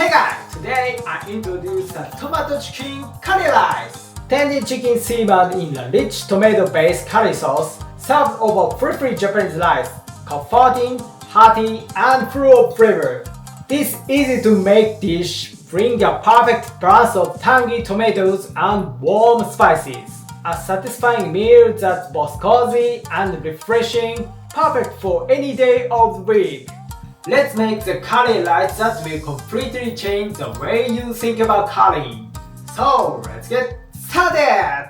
Hey guys, today I introduce the tomato chicken curry rice. Tangy chicken simmered in a rich tomato-based curry sauce, served over fluffy Japanese rice, comforting, hearty, and full of flavor. This easy-to-make dish brings a perfect balance of tangy tomatoes and warm spices. A satisfying meal that's both cozy and refreshing, perfect for any day of the week. Let's make the curry rice that will completely change the way you think about currying. So let's get started!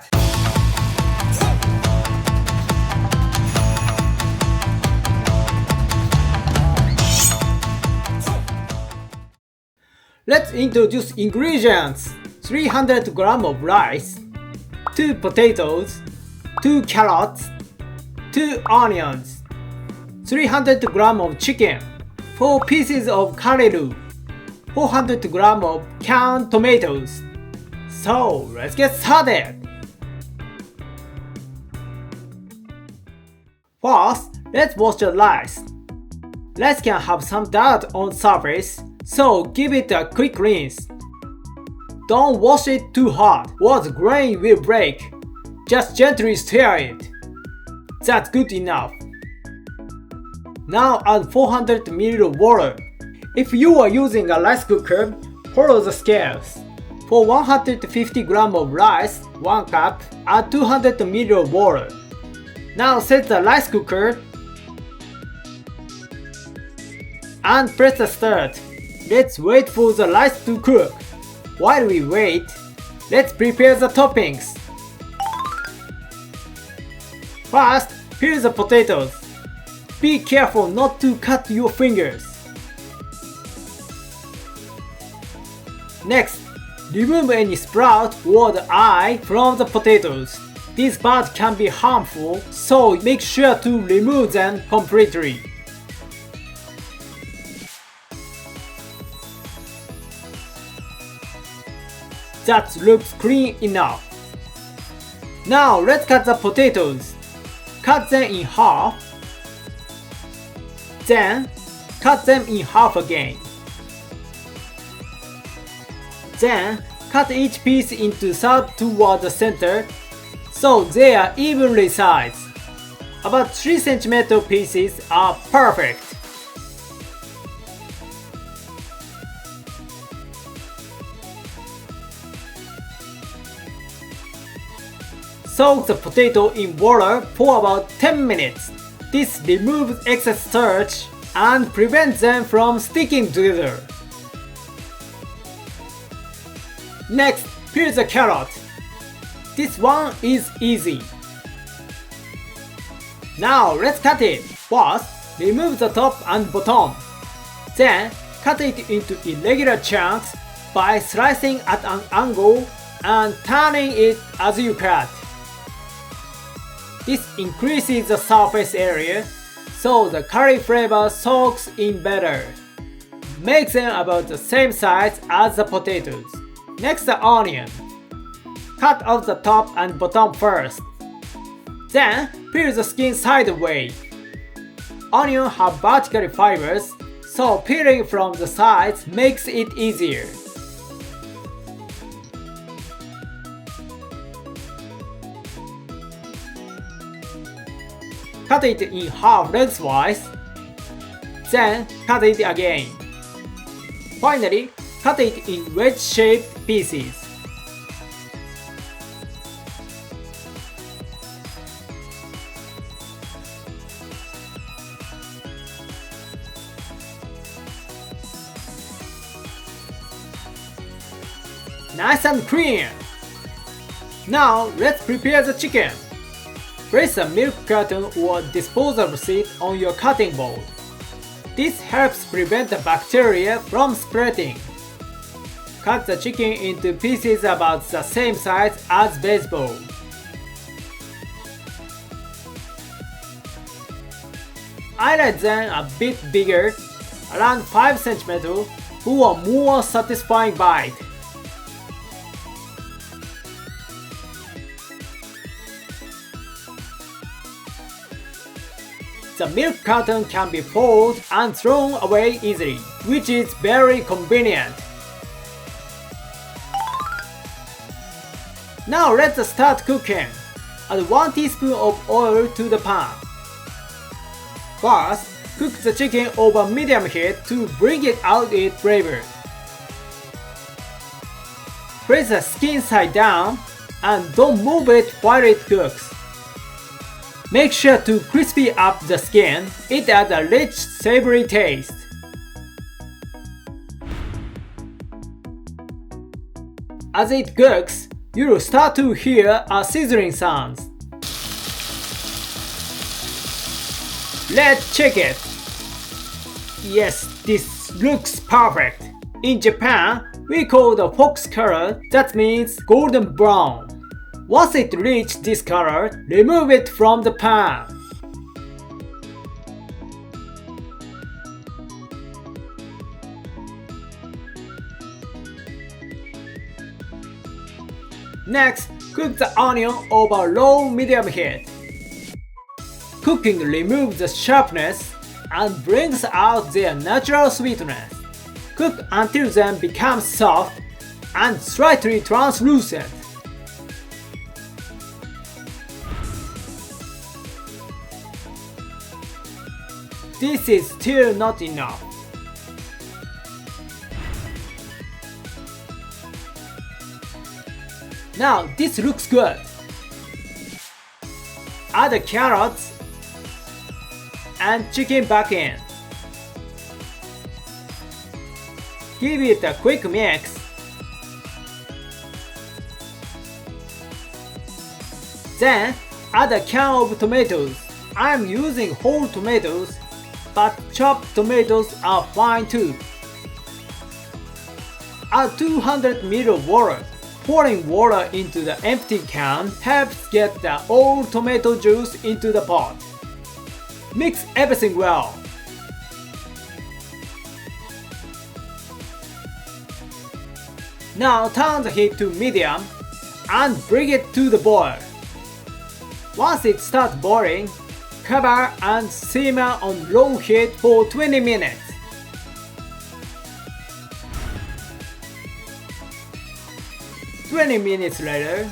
Let's introduce ingredients. 300 grams of rice, 2 potatoes, 2 carrots, 2 onions, 300 grams of chicken, 4 pieces of curry roux, 400 grams of canned tomatoes. So let's get started! First, let's wash the rice. Rice can have some dirt on surface, so give it a quick rinse. Don't wash it too hard or the grain will break. Just gently stir it. That's good enough. Now add 400 ml of water. If you are using a rice cooker, follow the scales. For 150 grams of rice, 1 cup, add 200 ml of water. Now set the rice cooker and press the start. Let's wait for the rice to cook. While we wait, let's prepare the toppings. First, peel the potatoes. Be careful not to cut your fingers. Next, remove any sprout or the eye from the potatoes. These parts can be harmful, so make sure to remove them completely. That looks clean enough. Now let's cut the potatoes. Cut them in half. Then cut them in half again. Then cut each piece into thirds toward the center so they are evenly sized. About 3 cm pieces are perfect. Soak the potato in water for about 10 minutes. This removes excess starch and prevents them from sticking together. Next, peel the carrot. This one is easy. Now let's cut it. First, remove the top and bottom. Then, cut it into irregular chunks by slicing at an angle and turning it as you cut. This increases the surface area, so the curry flavor soaks in better. Make them about the same size as the potatoes. Next, the onion. Cut off the top and bottom first. Then, peel the skin sideways. Onions have vertical fibers, so peeling from the sides makes it easier. Cut it in half lengthwise, then cut it again. Finally, cut it in wedge-shaped pieces. Nice and clean! Now let's prepare the chicken. Place a milk carton or disposable seat on your cutting board. This helps prevent the bacteria from spreading. Cut the chicken into pieces about the same size as baseball. I like them a bit bigger, around 5 cm, for a more satisfying bite. The milk carton can be folded and thrown away easily, which is very convenient. Now let's start cooking. Add 1 teaspoon of oil to the pan. First, cook the chicken over medium heat to bring it out its flavor. Place the skin side down and don't move it while it cooks. Make sure to crispy up the skin. It adds a rich, savory taste. As it cooks, you will start to hear a sizzling sound. Let's check it. Yes, this looks perfect. In Japan, we call the fox color, that means golden brown. Once it reaches this color, remove it from the pan. Next, cook the onion over low-medium heat. Cooking removes the sharpness and brings out their natural sweetness. Cook until they become soft and slightly translucent. This is still not enough. Now this looks good. Add the carrots and chicken back in. Give it a quick mix. Then add a can of tomatoes. I am using whole tomatoes, but chopped tomatoes are fine too. Add 200 ml of water. Pouring water into the empty can helps get the old tomato juice into the pot. Mix everything well. Now turn the heat to medium and bring it to the boil. Once it starts boiling, cover and simmer on low heat for 20 minutes. Minutes later,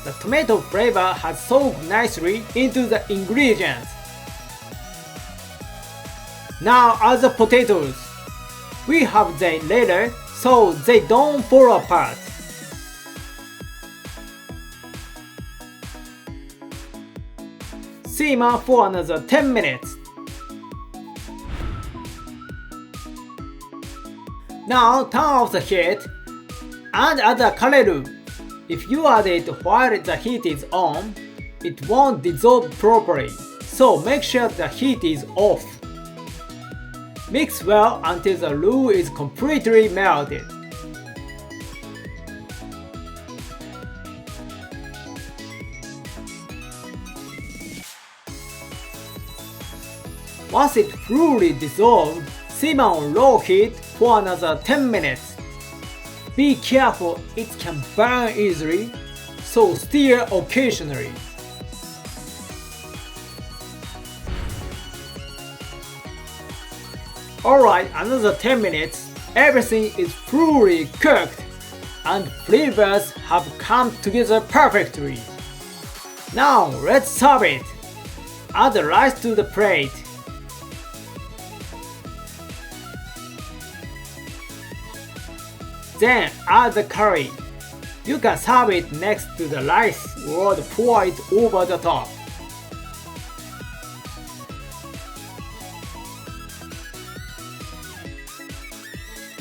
the tomato flavor has soaked nicely into the ingredients. Now add the potatoes. We have them later so they don't fall apart. Simmer for another 10 minutes. Now turn off the heat and add the curry roux. If you add it while the heat is on, it won't dissolve properly, so make sure the heat is off. Mix well until the roux is completely melted. Once it fully dissolved, simmer on low heat for another 10 minutes. Be careful, it can burn easily, so stir occasionally. Alright, another 10 minutes, everything is fully cooked and flavors have come together perfectly. Now let's serve it. Add the rice to the plate. Then add the curry. You can serve it next to the rice or pour it over the top.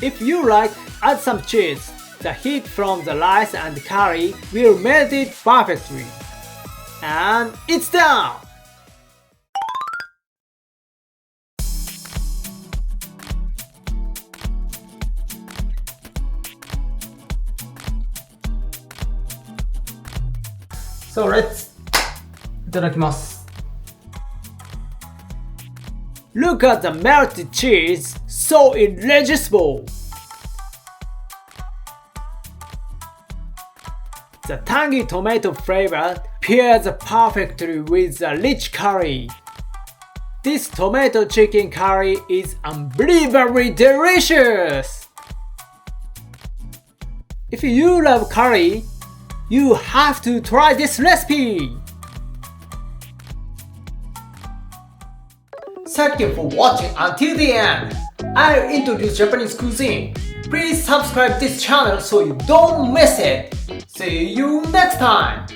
If you like, add some cheese. The heat from the rice and curry will melt it perfectly. And it's done! So let's いただきます。Look at the melted cheese, so irresistible! The tangy tomato flavor pairs perfectly with the rich curry. This tomato chicken curry is unbelievably delicious! If you love curry, You have to try this recipe! Thank you for watching until the end. I'll introduce Japanese cuisine. Please subscribe this channel so you don't miss it. See you next time!